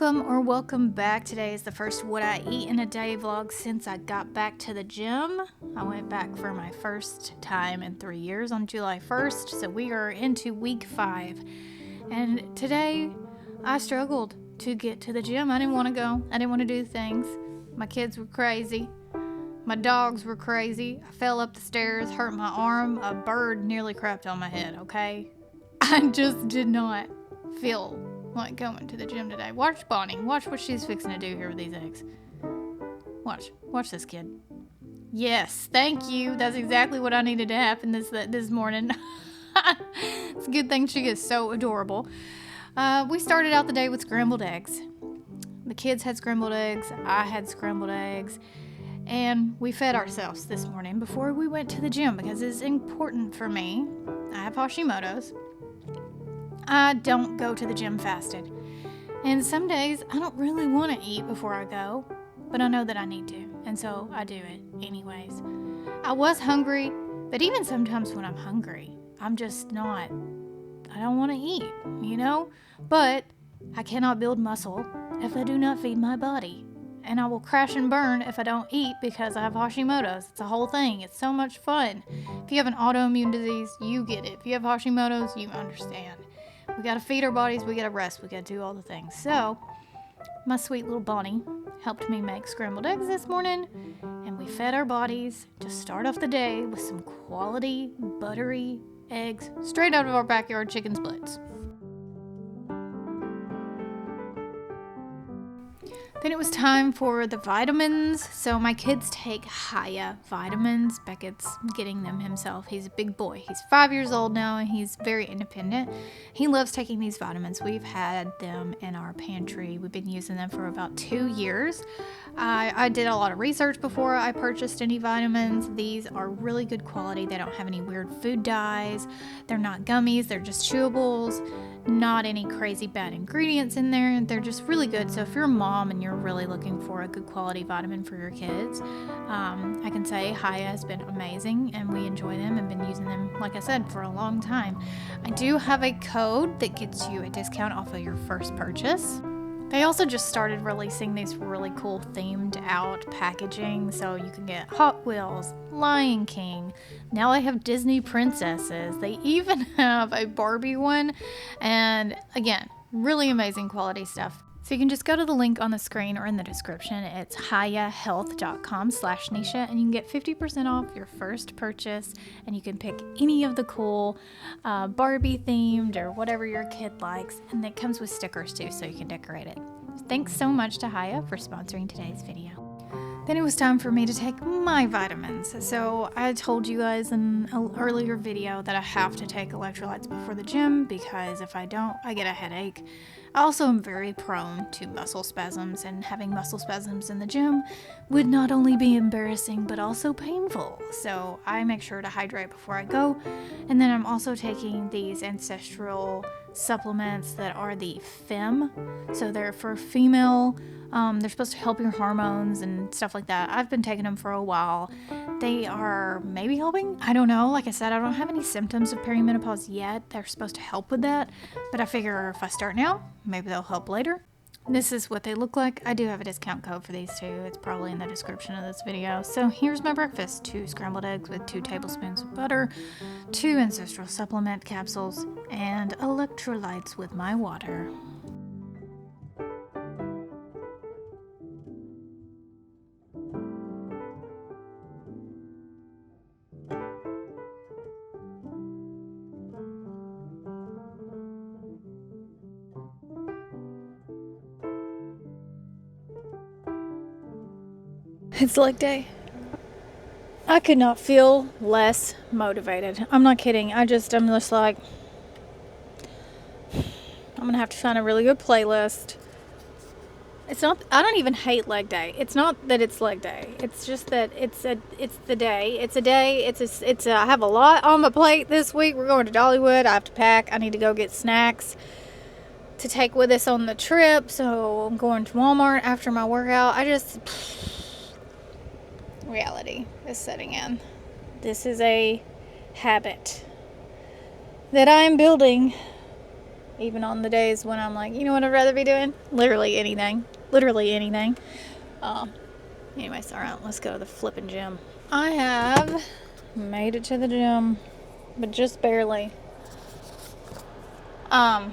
Welcome back. Today is the first What I Eat in a Day vlog since I got back to the gym. I went back for my first time in 3 years on July 1st, so we are into week 5. And today I struggled to get to the gym. I didn't want to go. I didn't want to do things. My kids were crazy. My dogs were crazy. I fell up the stairs, hurt my arm. A bird nearly crapped on my head, okay? I just did not feel like going to the gym today. Watch Bonnie. Watch what she's fixing to do here with these eggs. Watch this kid. Yes, thank you. That's exactly what I needed to happen this morning. It's a good thing she is so adorable. We started out the day with scrambled eggs. The kids had scrambled eggs. I had scrambled eggs. And we fed ourselves this morning before we went to the gym because it's important for me. I have Hashimoto's. I don't go to the gym fasted. And some days I don't really want to eat before I go, but I know that I need to, and so I do it anyways. I was hungry, but even sometimes when I'm hungry, I'm just not, I don't want to eat, you know? But I cannot build muscle if I do not feed my body. And I will crash and burn if I don't eat because I have Hashimoto's. It's a whole thing. It's so much fun. If you have an autoimmune disease, you get it. If you have Hashimoto's, you understand. We gotta feed our bodies, we gotta rest, we gotta do all the things. So, my sweet little Bonnie helped me make scrambled eggs this morning, and we fed our bodies to start off the day with some quality, buttery eggs straight out of our backyard chicken splits. Then it was time for the vitamins. So my kids take Haya vitamins. Beckett's getting them himself. He's a big boy. He's 5 years old now and he's very independent. He loves taking these vitamins. We've had them in our pantry. We've been using them for about 2 years. I did a lot of research before I purchased any vitamins. These are really good quality. They don't have any weird food dyes. They're not gummies. They're just chewables. Not any crazy bad ingredients in there. They're just really good. So if you're a mom and you're really looking for a good quality vitamin for your kids, I can say Haya has been amazing and we enjoy them and been using them, like I said, for a long time. I do have a code that gets you a discount off of your first purchase. They also just started releasing these really cool themed out packaging, so you can get Hot Wheels, Lion King. Now they have Disney princesses. They even have a Barbie one, and again, really amazing quality stuff. So you can just go to the link on the screen or in the description. It's hayahealth.com/Neisha, and you can get 50% off your first purchase, and you can pick any of the cool Barbie themed or whatever your kid likes, and it comes with stickers too, so you can decorate it. Thanks so much to Haya for sponsoring today's video. Then it was time for me to take my vitamins. So I told you guys in an earlier video that I have to take electrolytes before the gym because if I don't, I get a headache. I also am very prone to muscle spasms, and having muscle spasms in the gym would not only be embarrassing but also painful. So I make sure to hydrate before I go. And then I'm also taking these ancestral supplements that are the FEM. So they're for female. They're supposed to help your hormones and stuff like that. I've been taking them for a while. They are maybe helping. I don't know. Like I said, I don't have any symptoms of perimenopause yet. They're supposed to help with that. But I figure if I start now, maybe they'll help later. This is what they look like. I do have a discount code for these too. It's probably in the description of this video. So here's my breakfast. 2 scrambled eggs with 2 tablespoons of butter, 2 ancestral supplement capsules, and electrolytes with my water. It's leg day. I could not feel less motivated. I'm not kidding. I'm just like, I'm gonna have to find a really good playlist. It's not, I don't even hate leg day. It's not that it's leg day. It's just that it's the day. It's a day. I have a lot on my plate this week. We're going to Dollywood. I have to pack. I need to go get snacks to take with us on the trip. So I'm going to Walmart after my workout. Reality is setting in. This is a habit that I'm building even on the days when I'm like, you know what I'd rather be doing? Literally anything. Literally anything. Anyways, all right, let's go to the flipping gym. I have made it to the gym, but just barely. I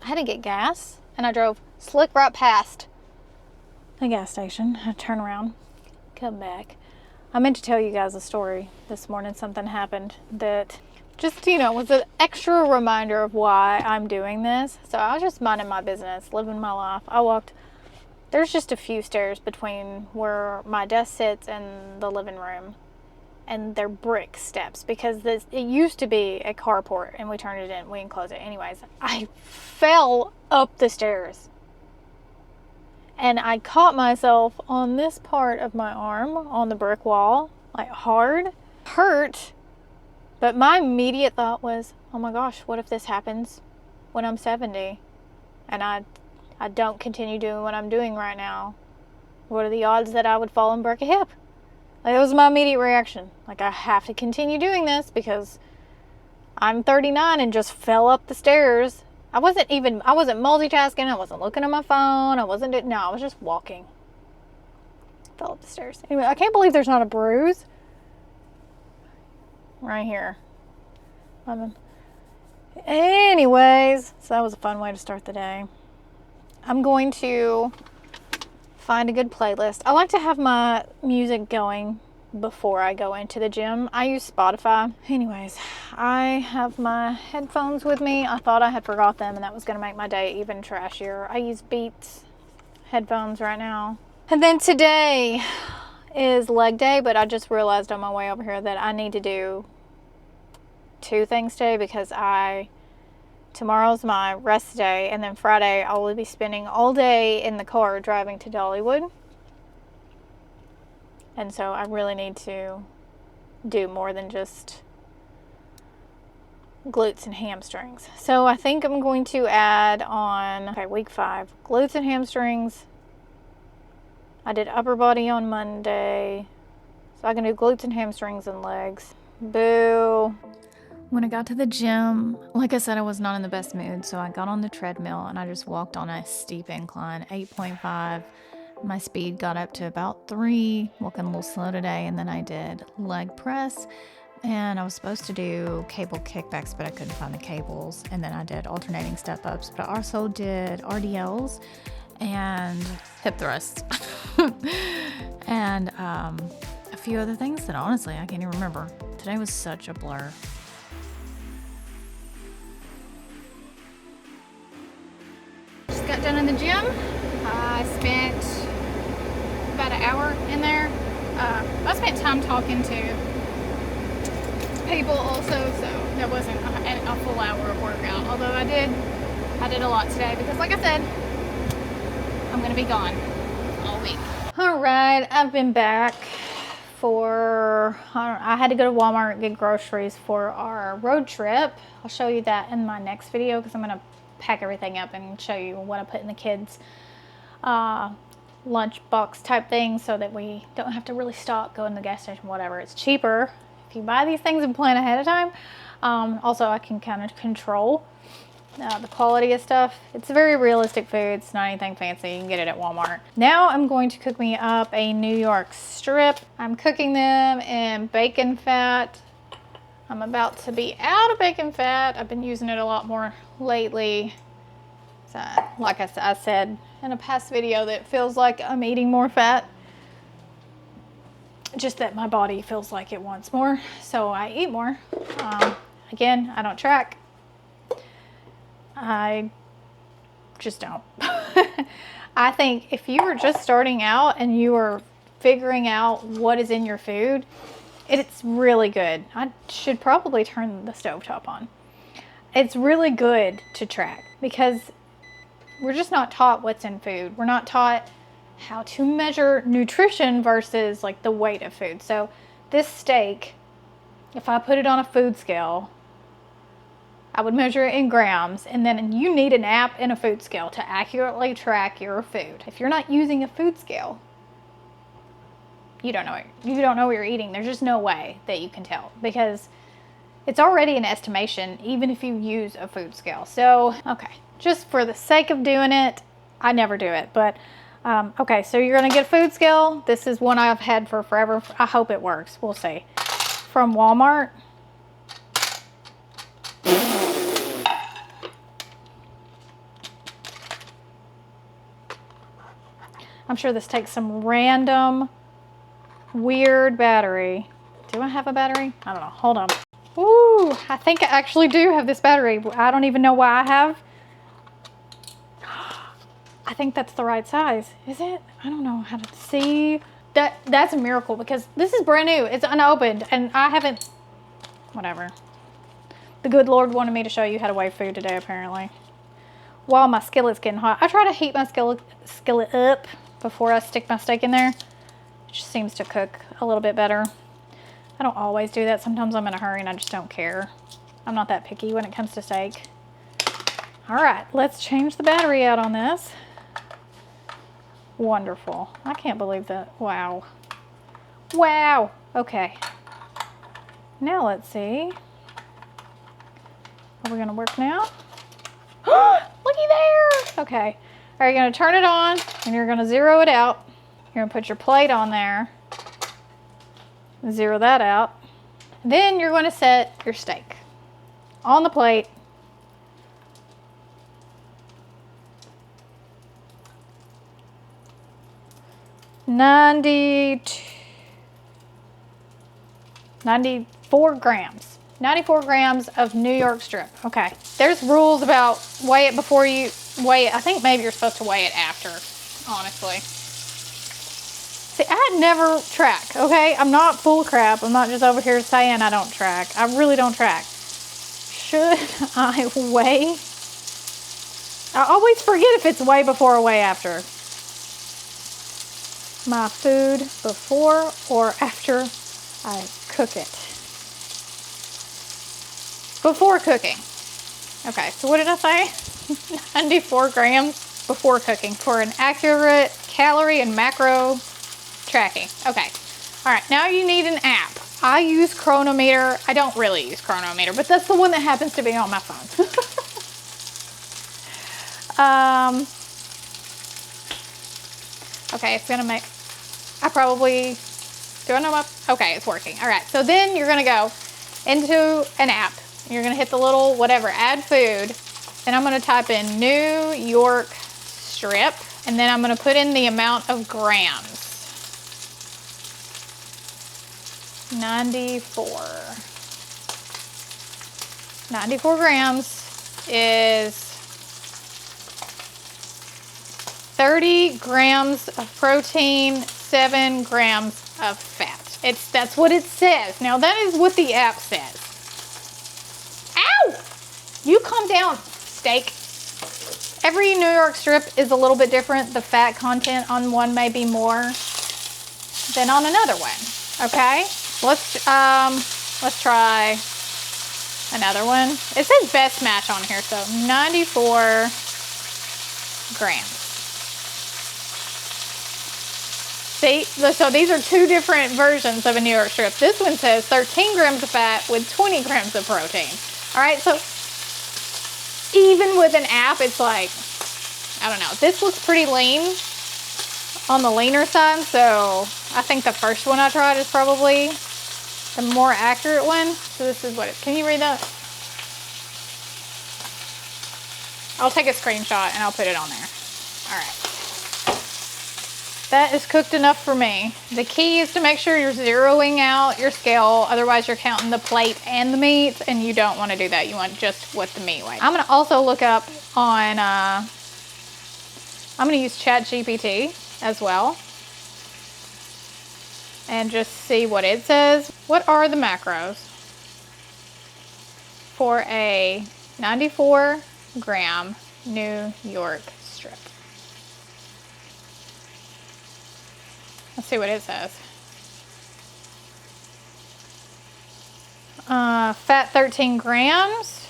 had to get gas, and I drove slick right past the gas station. I turn around, come back. I meant to tell you guys a story this morning. Something happened that just, was an extra reminder of why I'm doing this. So I was just minding my business, living my life. I walked, there's just a few stairs between where my desk sits and the living room. And they're brick steps because it used to be a carport and we turned it in. We didn't close it. Anyways, I fell up the stairs. And I caught myself on this part of my arm on the brick wall, like hard, hurt. But my immediate thought was, oh my gosh, what if this happens when I'm 70 and I don't continue doing what I'm doing right now? What are the odds that I would fall and break a hip? Like, that was my immediate reaction. Like, I have to continue doing this because I'm 39 and just fell up the stairs. I wasn't multitasking. I wasn't looking at my phone. I was just walking. Fell up the stairs. Anyway, I can't believe there's not a bruise right here. Anyways, so that was a fun way to start the day. I'm going to find a good playlist. I like to have my music going before I go into the gym. I use Spotify. Anyways, I have my headphones with me. I thought I had forgot them and that was going to make my day even trashier. I use Beats headphones right now. And then today is leg day, but I just realized on my way over here that I need to do 2 things today because tomorrow's my rest day, and then Friday I will be spending all day in the car driving to Dollywood. And so I really need to do more than just glutes and hamstrings. So I think I'm going to add on, week 5, glutes and hamstrings. I did upper body on Monday. So I can do glutes and hamstrings and legs. Boo. When I got to the gym, like I said, I was not in the best mood, so I got on the treadmill and I just walked on a steep incline, 8.5. My speed got up to about 3, walking a little slow today, and then I did leg press, and I was supposed to do cable kickbacks, but I couldn't find the cables, and then I did alternating step-ups, but I also did RDLs and hip thrusts, and a few other things that honestly I can't even remember. Today was such a blur. Just got done in the gym. I spent about an hour in there. I spent time talking to people also, so that wasn't a full hour of workout. Although I did a lot today because, like I said, I'm gonna be gone all week. All right, I've been back I had to go to Walmart and get groceries for our road trip. I'll show you that in my next video because I'm gonna pack everything up and show you what I put in the kids' lunch box type thing so that we don't have to really stop, go in the gas station, whatever. It's cheaper if you buy these things and plan ahead of time. Also, I can kind of control the quality of stuff. It's very realistic food. It's not anything fancy. You can get it at Walmart. Now I'm going to cook me up a New York strip. I'm cooking them in bacon fat. I'm about to be out of bacon fat. I've been using it a lot more lately. So, like I said in a past video, that it feels like I'm eating more fat. Just that my body feels like it wants more, so I eat more. Again, I don't track. I just don't. I think if you were just starting out and you were figuring out what is in your food, it's really good. I should probably turn the stovetop on. It's really good to track because we're just not taught what's in food. We're not taught how to measure nutrition versus like the weight of food. So this steak, if I put it on a food scale, I would measure it in grams, and then you need an app and a food scale to accurately track your food. If you're not using a food scale, you don't know what you're eating. There's just no way that you can tell because It's already an estimation, even if you use a food scale. So, okay, just for the sake of doing it, I never do it, but okay, so you're gonna get a food scale. This is one I've had for forever. I hope it works. We'll see. From Walmart. I'm sure this takes some random weird battery. Do I have a battery? I don't know. Hold on. Ooh, I think I actually do have this battery. I don't even know why I have. I think that's the right size. Is it? I don't know how to see. That's a miracle because this is brand new. It's unopened and I haven't, whatever. The good Lord wanted me to show you how to weigh food today, apparently. While my skillet's getting hot. I try to heat my skillet up before I stick my steak in there. It just seems to cook a little bit better. I don't always do that. Sometimes I'm in a hurry and I just don't care. I'm not that picky when it comes to steak. All right, let's change the battery out on this. Wonderful. I can't believe that. Wow. Wow. Okay. Now let's see. Are we going to work now? Looky there. Okay. All right, you're going to turn it on and you're going to zero it out. You're going to put your plate on there. Zero that out. Then you're going to set your steak on the plate. $94 grams. 94 grams of New York strip. Okay. There's rules about weigh it before you weigh it. I think maybe you're supposed to weigh it after, honestly. See, I never track, okay? I'm not full of crap. I'm not just over here saying I don't track. I really don't track. Should I weigh? I always forget if it's weigh before or weigh after. My food before or after I cook it. Before cooking. Okay, so what did I say? 94 grams before cooking for an accurate calorie and macro tracking. Okay. All right, now you need an app. I use Chronometer. I don't really use Chronometer, but that's the one that happens to be on my phone. Okay, it's gonna make, I probably, do I know my, okay, it's working. All right, so then you're gonna go into an app. You're gonna hit the little whatever, add food. Then I'm gonna type in New York strip, and then I'm gonna put in the amount of grams. 94. 94 grams is 30 grams of protein, 7 grams of fat. That's what it says. Now that is what the app says. Ow! You calm down, steak. Every New York strip is a little bit different. The fat content on one may be more than on another one. Okay? Let's try another one. It says best match on here, so 94 grams. See, so these are two different versions of a New York strip. This one says 13 grams of fat with 20 grams of protein. All right, so even with an app, it's like, I don't know. This looks pretty lean, on the leaner side, so I think the first one I tried is probably the more accurate one. So this is what can you read that? I'll take a screenshot and I'll put it on there. All right. That is cooked enough for me. The key is to make sure you're zeroing out your scale. Otherwise, you're counting the plate and the meat, and you don't want to do that. You want just what the meat weighs. I'm going to also look up on, I'm going to use ChatGPT as well. And just see what it says. What are the macros for a 94 gram New York strip? Let's see what it says. Fat 13 grams,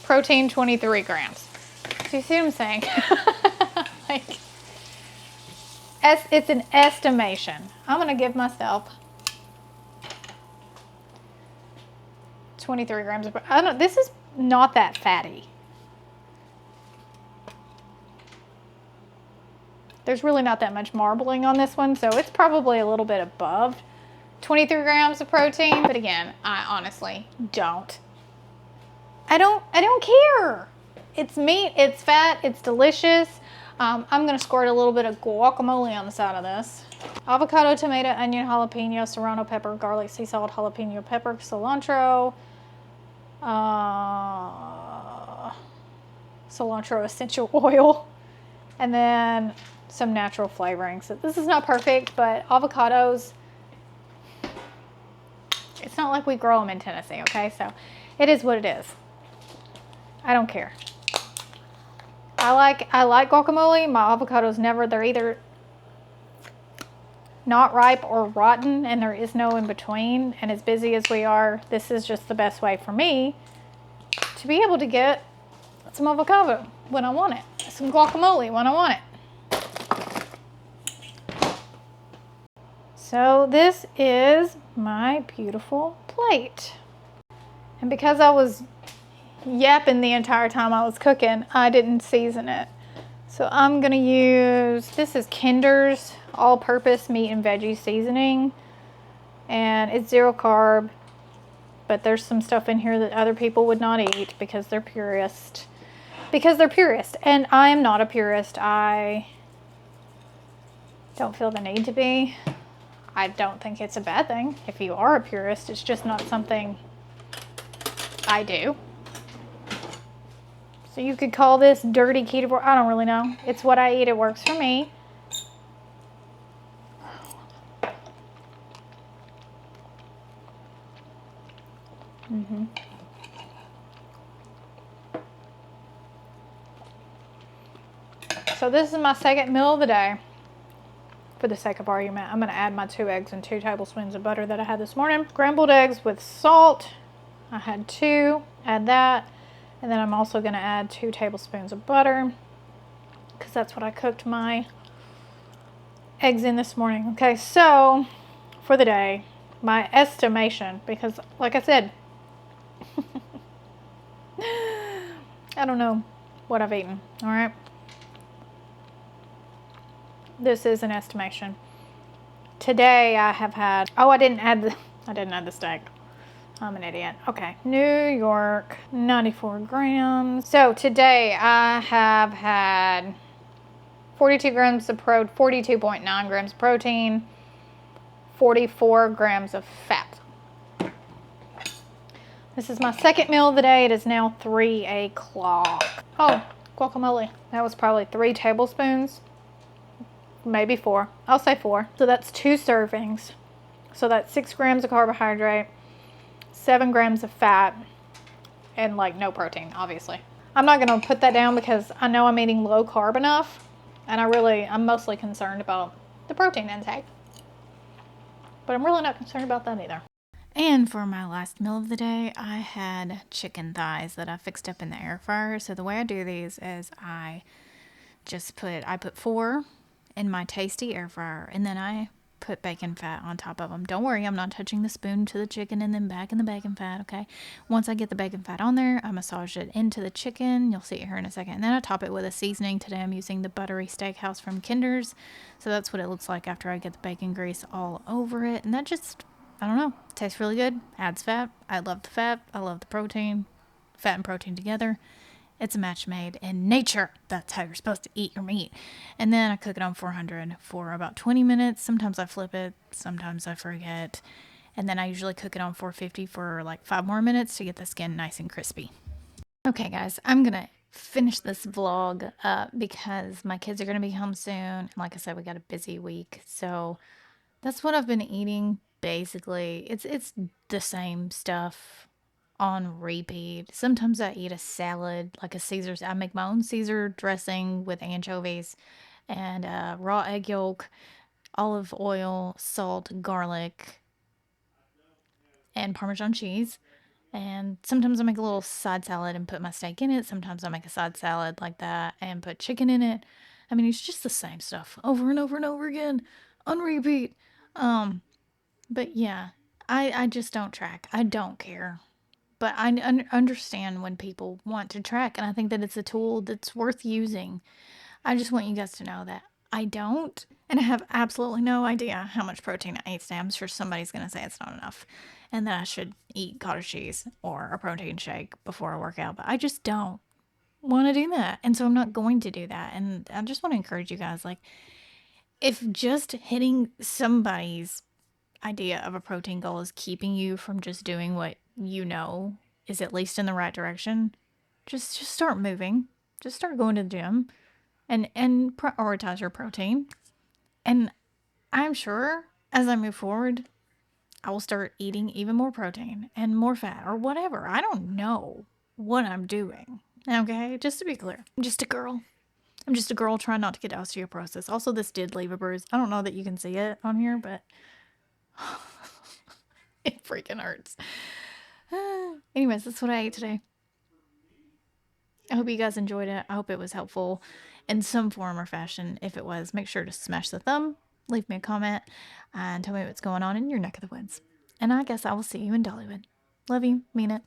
protein 23 grams. Do you see what I'm saying? Like, it's an estimation. I'm gonna give myself 23 grams of, I don't, this is not that fatty. There's really not that much marbling on this one, so it's probably a little bit above 23 grams of protein, but again, I honestly don't. I don't care. It's meat, it's fat, it's delicious. I'm gonna squirt a little bit of guacamole on the side of this. Avocado, tomato, onion, jalapeno, serrano pepper, garlic, sea salt, jalapeno pepper, cilantro, cilantro essential oil, and then some natural flavoring. So this is not perfect, but avocados, it's not like we grow them in Tennessee, okay? So it is what it is. I don't care. I like guacamole. My avocados never, they're either not ripe or rotten, and there is no in between. And as busy as we are, this is just the best way for me to be able to get some avocado when I want it, some guacamole when I want it. So this is my beautiful plate. And because I was yapping the entire time I was cooking, I didn't season it. So I'm gonna use, this is Kinder's all-purpose meat and veggie seasoning. And it's 0 carb, but there's some stuff in here that other people would not eat because they're purist. And I am not a purist. I don't feel the need to be. I don't think it's a bad thing if you are a purist. It's just not something I do. So you could call this dirty ketovore. I don't really know. It's what I eat. It works for me. So this is my second meal of the day. For the sake of argument, I'm going to add my 2 eggs and 2 tablespoons of butter that I had this morning. Scrambled eggs with salt. I had 2. Add that. And then I'm also going to add 2 tablespoons of butter because that's what I cooked my eggs in this morning. Okay, so for the day, my estimation, because like I said, I don't know what I've eaten, all right? This is an estimation. Today I have had, oh, I didn't add the steak. I'm an idiot. Okay, New York, 94 grams. So today I have had 42 grams of 42.9 grams of protein, 44 grams of fat. This is my second meal of the day. It is now 3 o'clock. Oh, guacamole. That was probably 3 tablespoons. Maybe 4. I'll say 4. So that's 2 servings. So that's 6 grams of carbohydrate, 7 grams of fat, and like no protein, obviously. I'm not going to put that down because I know I'm eating low carb enough, and I'm mostly concerned about the protein intake. But I'm really not concerned about that either. And for my last meal of the day, I had chicken thighs that I fixed up in the air fryer. So the way I do these is I put 4 in my tasty air fryer, and then I put bacon fat on top of them. Don't worry, I'm not touching the spoon to the chicken and then back in the bacon fat, okay? Once I get the bacon fat on there, I massage it into the chicken. You'll see it here in a second. And then I top it with a seasoning. Today I'm using the buttery steakhouse from Kinder's. So that's what it looks like after I get the bacon grease all over it. And that just, I don't know, tastes really good. Adds fat. I love the fat. I love the protein. Fat and protein together. It's a match made in nature. That's how you're supposed to eat your meat. And then I cook it on 400 for about 20 minutes. Sometimes I flip it. Sometimes I forget. And then I usually cook it on 450 for like 5 more minutes to get the skin nice and crispy. Okay, guys, I'm going to finish this vlog up because my kids are going to be home soon. And like I said, we got a busy week. So that's what I've been eating, basically. It's the same stuff on repeat. Sometimes I eat a salad, like a Caesar. I make my own Caesar dressing with anchovies and raw egg yolk, olive oil, salt, garlic, and Parmesan cheese. And sometimes I make a little side salad and put my steak in it. Sometimes I make a side salad like that and put chicken in it. I mean, it's just the same stuff over and over and over again on repeat. But yeah, I just don't track. I don't care. But I understand when people want to track, and I think that it's a tool that's worth using. I just want you guys to know that I don't, and I have absolutely no idea how much protein I eat today. I'm sure somebody's going to say it's not enough and that I should eat cottage cheese or a protein shake before I work out, but I just don't want to do that. And so I'm not going to do that. And I just want to encourage you guys, like, if just hitting somebody's idea of a protein goal is keeping you from just doing what you know is at least in the right direction, just start moving. Just start going to the gym and prioritize your protein. And I'm sure as I move forward, I will start eating even more protein and more fat or whatever. I don't know what I'm doing. Okay, just to be clear, I'm just a girl. I'm just a girl trying not to get osteoporosis. Also, this did leave a bruise. I don't know that you can see it on here, but it freaking hurts. Anyways, that's what I ate today. I hope you guys enjoyed it. I hope it was helpful in some form or fashion. If it was, make sure to smash the thumb, leave me a comment, and tell me what's going on in your neck of the woods. And I guess I will see you in Dollywood. Love you. Mean it.